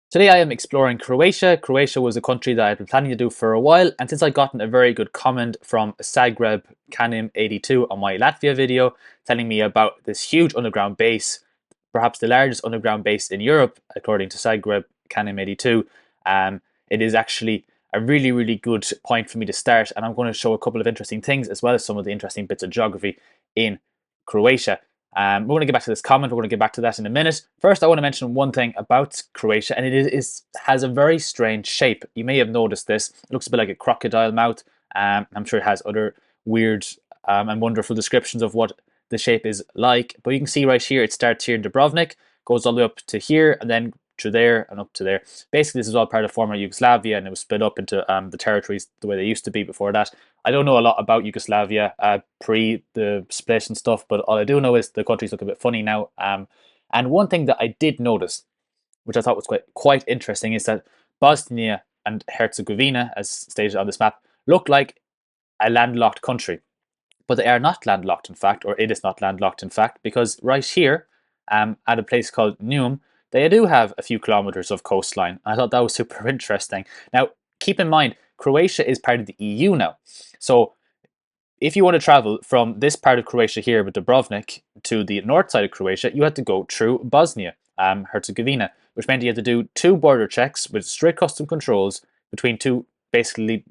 Today I am exploring Croatia. Croatia was a country that I've been planning to do for a while, and since I've gotten a very good comment from Zagreb Canim82 on my Latvia video, telling me about this huge underground base, perhaps the largest underground base in Europe, according to Zagreb Canim82, it is actually a really good point for me to start, and I'm going to show a couple of interesting things as well as some of the interesting bits of geography in Croatia. We're going to get back to this comment. We're going to get back to that in a minute. First, I want to mention one thing about Croatia, and has a very strange shape. You may have noticed this. It looks a bit like a crocodile mouth. I'm sure it has other weird and wonderful descriptions of what the shape is like. But you can see right here, it starts here in Dubrovnik, goes all the way up to here, and then to there and up to there. Basically, this is all part of former Yugoslavia, and it was split up into the territories the way they used to be before that. I don't know a lot about Yugoslavia pre the split and stuff, but all I do know is the countries look a bit funny now. And one thing that I did notice, which I thought was quite interesting, is that Bosnia and Herzegovina, as stated on this map, look like a landlocked country, but they are not landlocked, in fact, or it is not landlocked, in fact, because right here, at a place called Neum, they do have a few kilometers of coastline. I thought that was super interesting. Now, keep in mind, Croatia is part of the EU now, so if you want to travel from this part of Croatia here with Dubrovnik to the north side of Croatia, you had to go through Bosnia, Herzegovina, which meant you had to do two border checks with strict custom controls between two, basically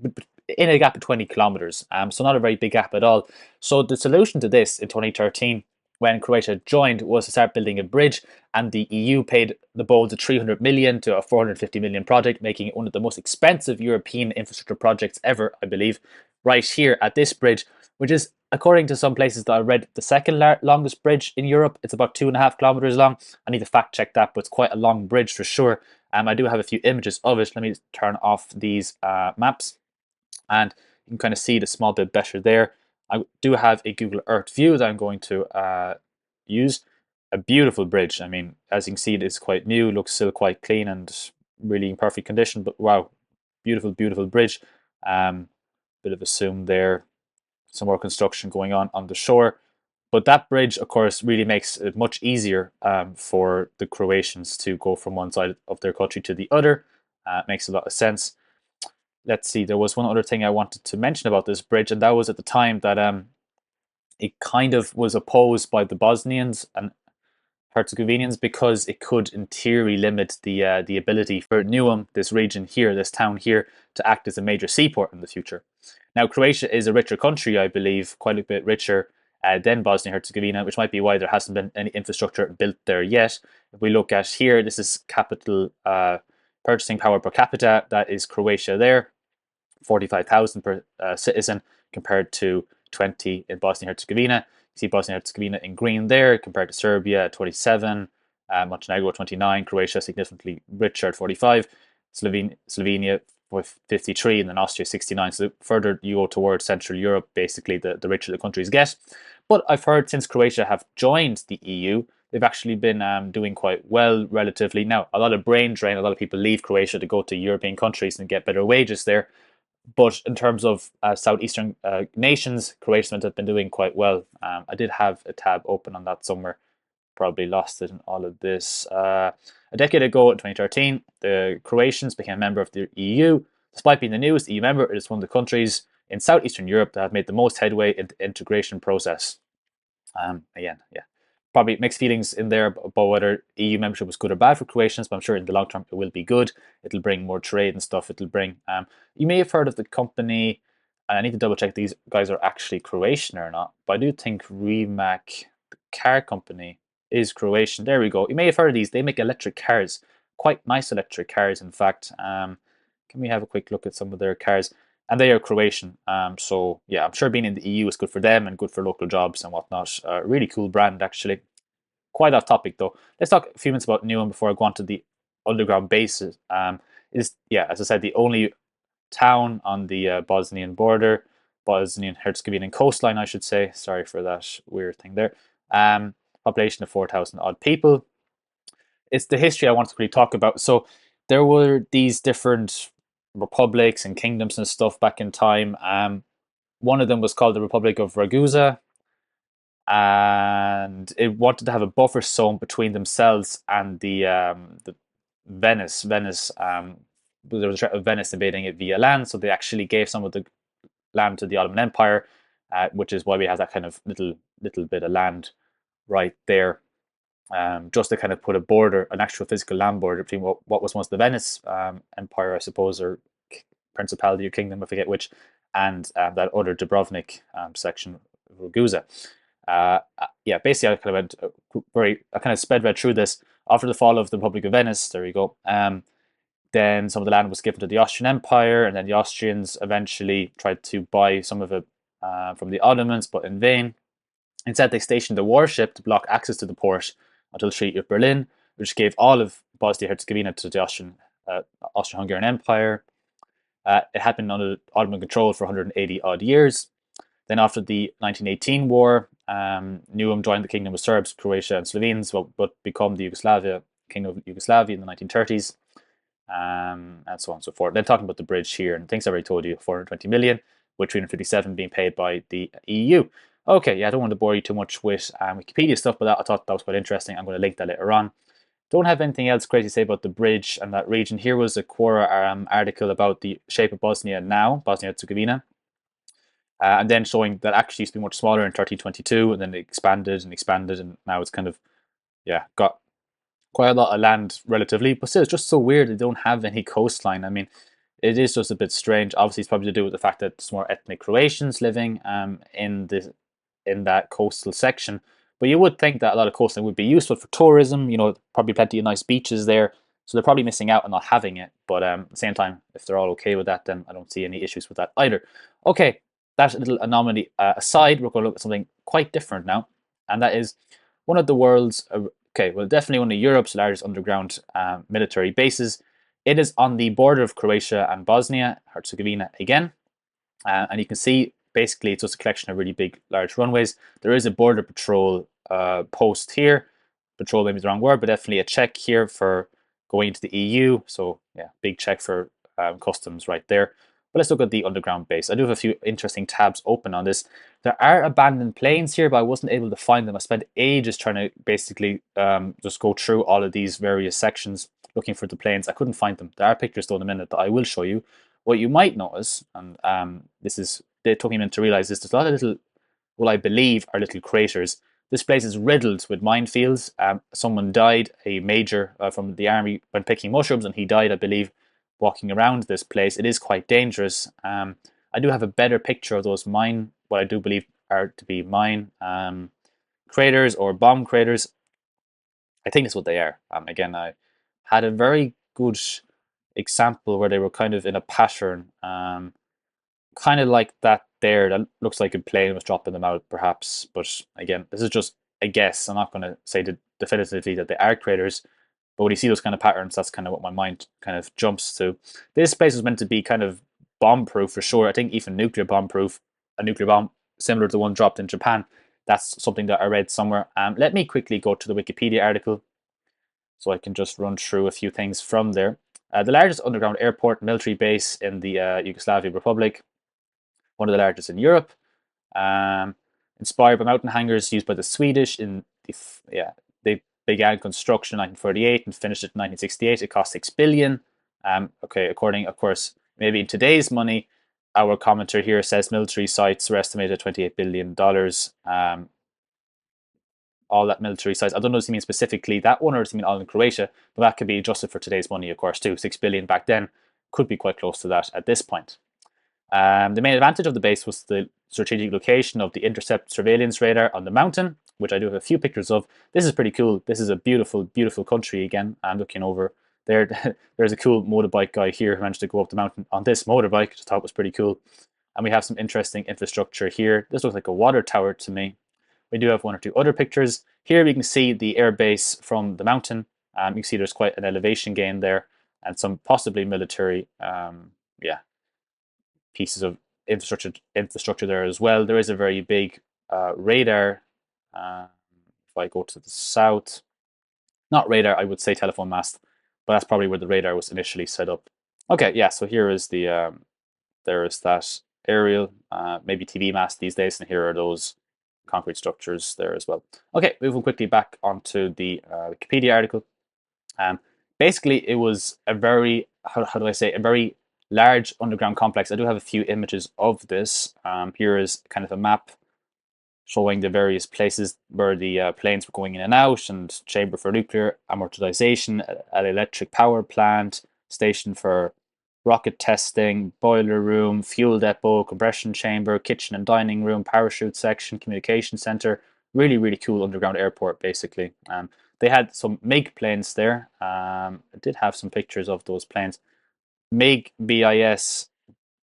in a gap of 20 kilometers. So not a very big gap at all. So the solution to this in 2013, when Croatia joined, was to start building a bridge, and the EU paid the bold 300 million to a 450 million project, making it one of the most expensive European infrastructure projects ever, I believe, right here at this bridge, which is, according to some places that I read, the second longest bridge in Europe. It's about 2.5 kilometers long. I need to fact check that, but it's quite a long bridge for sure. I do have a few images of it. Let me turn off these maps, and you can kind of see the small bit better there. I do have a Google Earth view that I'm going to use. A beautiful bridge. I mean, as you can see, it is quite new, looks still quite clean and really in perfect condition, but wow, beautiful bridge. Bit of a zoom there, some more construction going on the shore. But that bridge, of course, really makes it much easier for the Croatians to go from one side of their country to the other. Makes a lot of sense. Let's see, there was one other thing I wanted to mention about this bridge, and that was at the time that it kind of was opposed by the Bosnians and Herzegovinians because it could, in theory, limit the ability for Neum, this region here, this town here, to act as a major seaport in the future. Now, Croatia is a richer country, I believe, quite a bit richer than Bosnia Herzegovina, which might be why there hasn't been any infrastructure built there yet. If we look at here, this is capital purchasing power per capita. That is Croatia there, 45,000 per citizen compared to 20 in Bosnia Herzegovina. You see Bosnia Herzegovina in green there compared to Serbia at 27, Montenegro at 29, Croatia significantly richer at 45, Slovenia with 53, and then Austria 69. So the further you go towards Central Europe, basically the richer the countries get. But I've heard since Croatia have joined the EU, they've actually been doing quite well relatively. Now, a lot of brain drain, a lot of people leave Croatia to go to European countries and get better wages there. But in terms of southeastern nations, Croatians have been doing quite well. I did have a tab open on that somewhere, probably lost it in all of this. A decade ago, in 2013, the Croatians became a member of the EU. Despite being the newest EU member, it is one of the countries in southeastern Europe that have made the most headway in the integration process. Again, yeah, probably mixed feelings in there about whether EU membership was good or bad for Croatians, but I'm sure in the long term it will be good. It'll bring more trade and stuff. It'll bring. You may have heard of the company. I need to double check these guys are actually Croatian or not, but I do think Rimac, the car company, is Croatian. There we go. You may have heard of these. They make electric cars, quite nice electric cars, in fact. Can we have a quick look at some of their cars? And they are Croatian. So yeah, I'm sure being in the EU is good for them and good for local jobs and whatnot. Really cool brand, actually. Quite off topic though. Let's talk a few minutes about Newham before I go on to the underground bases. Is yeah, as I said, the only town on the Bosnian border, Bosnian Herzegovinian coastline, I should say. Sorry for that weird thing there. Population of 4,000 odd people. It's the history I want to really talk about. So there were these different republics and kingdoms and stuff back in time. One of them was called the Republic of Ragusa, and it wanted to have a buffer zone between themselves and the Venice. There was a threat of Venice invading it via land, so they actually gave some of the land to the Ottoman Empire, which is why we have that kind of little bit of land right there, just to kind of put a border, an actual physical land border between what was once the Venice Empire, I suppose, or principality or kingdom, I forget which, and that other Dubrovnik section, Ragusa. Yeah, basically, I kind of I kind of sped read through this. After the fall of the Republic of Venice, there you go. Then some of the land was given to the Austrian Empire, and then the Austrians eventually tried to buy some of it from the Ottomans, but in vain. Instead, they stationed a warship to block access to the port until the Treaty of Berlin, which gave all of Bosnia-Herzegovina to the Austrian-Hungarian Empire. It had been under Ottoman control for 180 odd years. Then, after the 1918 war, Newham joined the Kingdom of Serbs, Croatia, and Slovenes, but become the Kingdom of Yugoslavia in the 1930s, and so on and so forth. Then, talking about the bridge here, and things I already told you, 420 million, with 357 being paid by the EU. Okay, yeah, I don't want to bore you too much with Wikipedia stuff, but I thought that was quite interesting. I'm going to link that later on. Don't have anything else crazy to say about the bridge and that region. Here was a Quora article about the shape of Bosnia now, Bosnia-Herzegovina. And then showing that actually used to be much smaller in 1322, and then it expanded and expanded, and now it's kind of, yeah, got quite a lot of land relatively, but still, it's just so weird they don't have any coastline. I mean, it is just a bit strange. Obviously, it's probably to do with the fact that there's more ethnic Croatians living in that coastal section. But you would think that a lot of coastline would be useful for tourism. You know, probably plenty of nice beaches there. So they're probably missing out on not having it. But at the same time, if they're all okay with that, then I don't see any issues with that either. Okay, that little anomaly aside, we're going to look at something quite different now. And that is one of the world's, okay, well, definitely one of Europe's largest underground military bases. It is on the border of Croatia and Bosnia-Herzegovina again. And you can see basically it's just a collection of really big, large runways. There is a border patrol post here. Patrol maybe is the wrong word, but definitely a check here for going into the EU. So yeah, big check for customs right there. But let's look at the underground base. I do have a few interesting tabs open on this. There are abandoned planes here, but I wasn't able to find them. I spent ages trying to basically just go through all of these various sections looking for the planes. I couldn't find them. There are pictures though in a minute that I will show you. What you might notice, and it took me a minute to realize this, there's a lot of little, what I believe are little craters. This place is riddled with minefields. Someone died, a major from the army, when picking mushrooms, and he died, I believe, walking around this place. It is quite dangerous. I do have a better picture of those what I do believe are to be mine craters or bomb craters. I think that's what they are. Again, I had a very good example where they were kind of in a pattern, kind of like that there. That looks like a plane was dropping them out, perhaps. But again, this is just a guess. I'm not going to say definitively that they are craters. But when you see those kind of patterns, that's kind of what my mind kind of jumps to. This place was meant to be kind of bomb-proof for sure. I think even nuclear bomb-proof, a nuclear bomb similar to the one dropped in Japan. That's something that I read somewhere. Let me quickly go to the Wikipedia article so I can just run through a few things from there. The largest underground airport military base in the Yugoslavian Republic, one of the largest in Europe, inspired by mountain hangars used by the Swedish they began construction in 1948 and finished it in 1968. It cost 6 billion. Okay, according, of course, maybe in today's money, our commenter here says military sites were estimated at $28 billion. All that military sites. I don't know if you mean specifically that one or if you mean all in Croatia, but that could be adjusted for today's money, of course, too. 6 billion back then could be quite close to that at this point. The main advantage of the base was the strategic location of the intercept surveillance radar on the mountain, which I do have a few pictures of. This is pretty cool. This is a beautiful, beautiful country again. I'm looking over there. There's a cool motorbike guy here who managed to go up the mountain on this motorbike, which I thought was pretty cool. And we have some interesting infrastructure here. This looks like a water tower to me. We do have one or two other pictures. Here we can see the air base from the mountain. You can see there's quite an elevation gain there and some possibly military pieces of infrastructure there as well. There is a very big radar. If I go to the south, not radar, I would say telephone mast, but that's probably where the radar was initially set up. Okay, yeah, so here is there is that aerial, maybe TV mast these days, and here are those concrete structures there as well. Okay, moving quickly back onto the Wikipedia article. Basically, it was a very, how do I say, a very large underground complex. I do have a few images of this. Here is kind of a map showing the various places where the planes were going in and out, and chamber for nuclear amortization, an electric power plant, station for rocket testing, boiler room, fuel depot, compression chamber, kitchen and dining room, parachute section, communication center. Really, really cool underground airport, basically. They had some MiG planes there. I did have some pictures of those planes. MiG, BIS,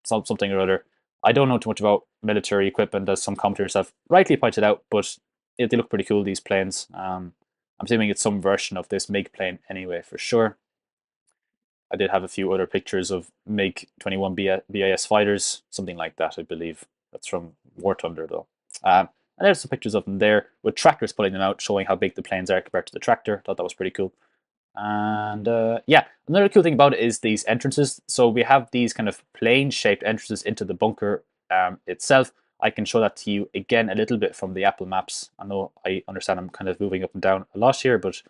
something or other. I don't know too much about military equipment, as some commentators have rightly pointed out, but they look pretty cool, these planes. I'm assuming it's some version of this MiG plane anyway, for sure. I did have a few other pictures of MiG-21 BIS fighters, something like that, I believe. That's from War Thunder, though. And there's some pictures of them there with tractors pulling them out, showing how big the planes are compared to the tractor. Thought that was pretty cool. And yeah, another cool thing about it is these entrances. So we have these kind of plane-shaped entrances into the bunker itself. I can show that to you again a little bit from the Apple Maps. I understand I'm kind of moving up and down a lot here, but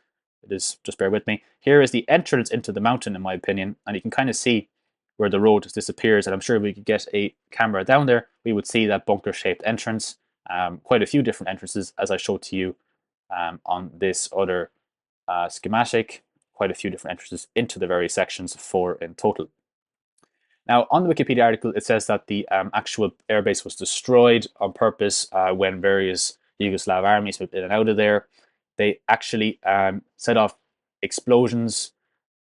it is, just bear with me. Here is the entrance into the mountain, in my opinion, and you can kind of see where the road disappears. And I'm sure if we could get a camera down there, we would see that bunker-shaped entrance. Quite a few different entrances, as I showed to you on this other schematic. Quite a few different entrances into the various sections, 4 in total. Now, on the Wikipedia article, it says that the actual airbase was destroyed on purpose when various Yugoslav armies moved in and out of there. They actually set off explosions.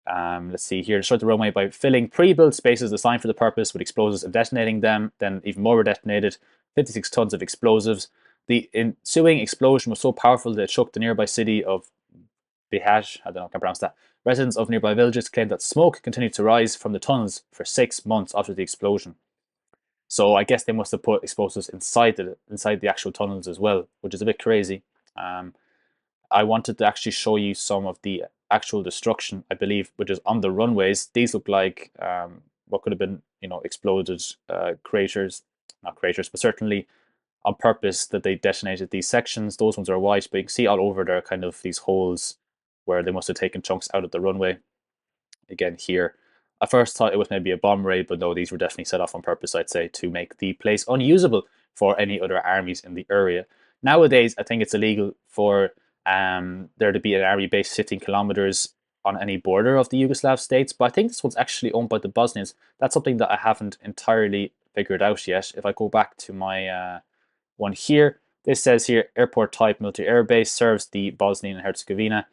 Let's see here, destroyed the runway by filling pre-built spaces designed for the purpose with explosives and detonating them. Then even more were detonated. 56 tons of explosives. The ensuing explosion was so powerful that it shook the nearby city of Bihać. I don't know, I can't pronounce that. Residents of nearby villages claimed that smoke continued to rise from the tunnels for 6 months after the explosion. So I guess they must have put explosives inside the actual tunnels as well, which is a bit crazy. I wanted to actually show you some of the actual destruction, I believe, which is on the runways. These look like what could have been, exploded craters, not craters, but certainly on purpose that they detonated these sections. Those ones are white, but you can see all over there kind of these holes where they must have taken chunks out of the runway. Again, here, I first thought it was maybe a bomb raid, but no, these were definitely set off on purpose, I'd say, to make the place unusable for any other armies in the area. Nowadays, I think it's illegal for there to be an army base 15 kilometers on any border of the Yugoslav states, but I think this one's actually owned by the Bosnians. That's something that I haven't entirely figured out yet. If I go back to my one here, this says here, airport type military airbase, serves the Bosnian and Herzegovina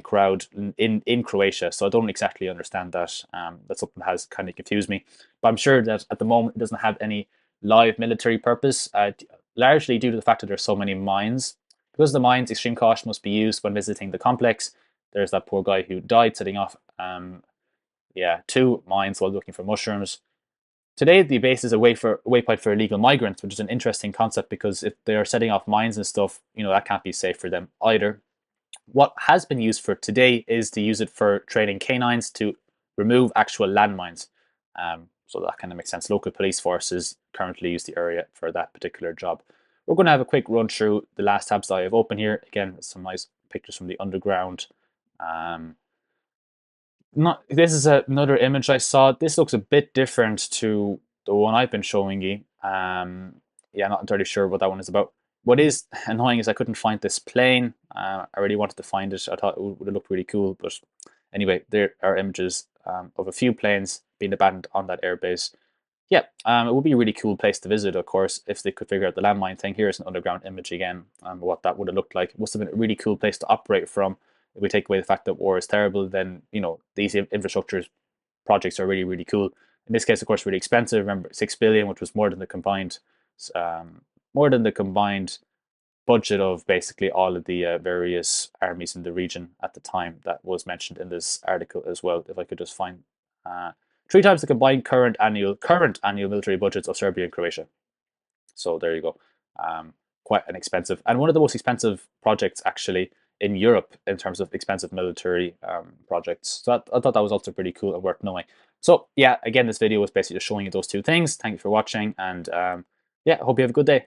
crowd in Croatia. So I don't exactly understand that. That's something that has kind of confused me. But I'm sure that at the moment it doesn't have any live military purpose, largely due to the fact that there's so many mines. Because of the mines, extreme caution must be used when visiting the complex. There's that poor guy who died setting off 2 mines while looking for mushrooms. Today, the base is a waypoint for illegal migrants, which is an interesting concept because if they are setting off mines and stuff, that can't be safe for them either. What has been used for today is to use it for training canines to remove actual landmines. So that kind of makes sense. Local police forces currently use the area for that particular job. We're going to have a quick run through the last tabs that I have open here. Again, some nice pictures from the underground. This is another image I saw. This looks a bit different to the one I've been showing you. Not entirely sure what that one is about. What is annoying is I couldn't find this plane. I really wanted to find it. I thought it would have looked really cool. But anyway, there are images of a few planes being abandoned on that airbase. Yeah, it would be a really cool place to visit, of course, if they could figure out the landmine thing. Here's an underground image again, what that would have looked like. It must have been a really cool place to operate from. If we take away the fact that war is terrible, then these infrastructure projects are really, really cool. In this case, of course, really expensive. Remember, 6 billion, which was more than the combined budget of basically all of the various armies in the region at the time that was mentioned in this article as well. If I could just find 3 times the combined current annual military budgets of Serbia and Croatia. So there you go. Quite an expensive, and one of the most expensive projects actually in Europe in terms of expensive military projects. So I thought that was also pretty cool and worth knowing. So yeah, again, this video was basically just showing you those 2 things. Thank you for watching, and I hope you have a good day.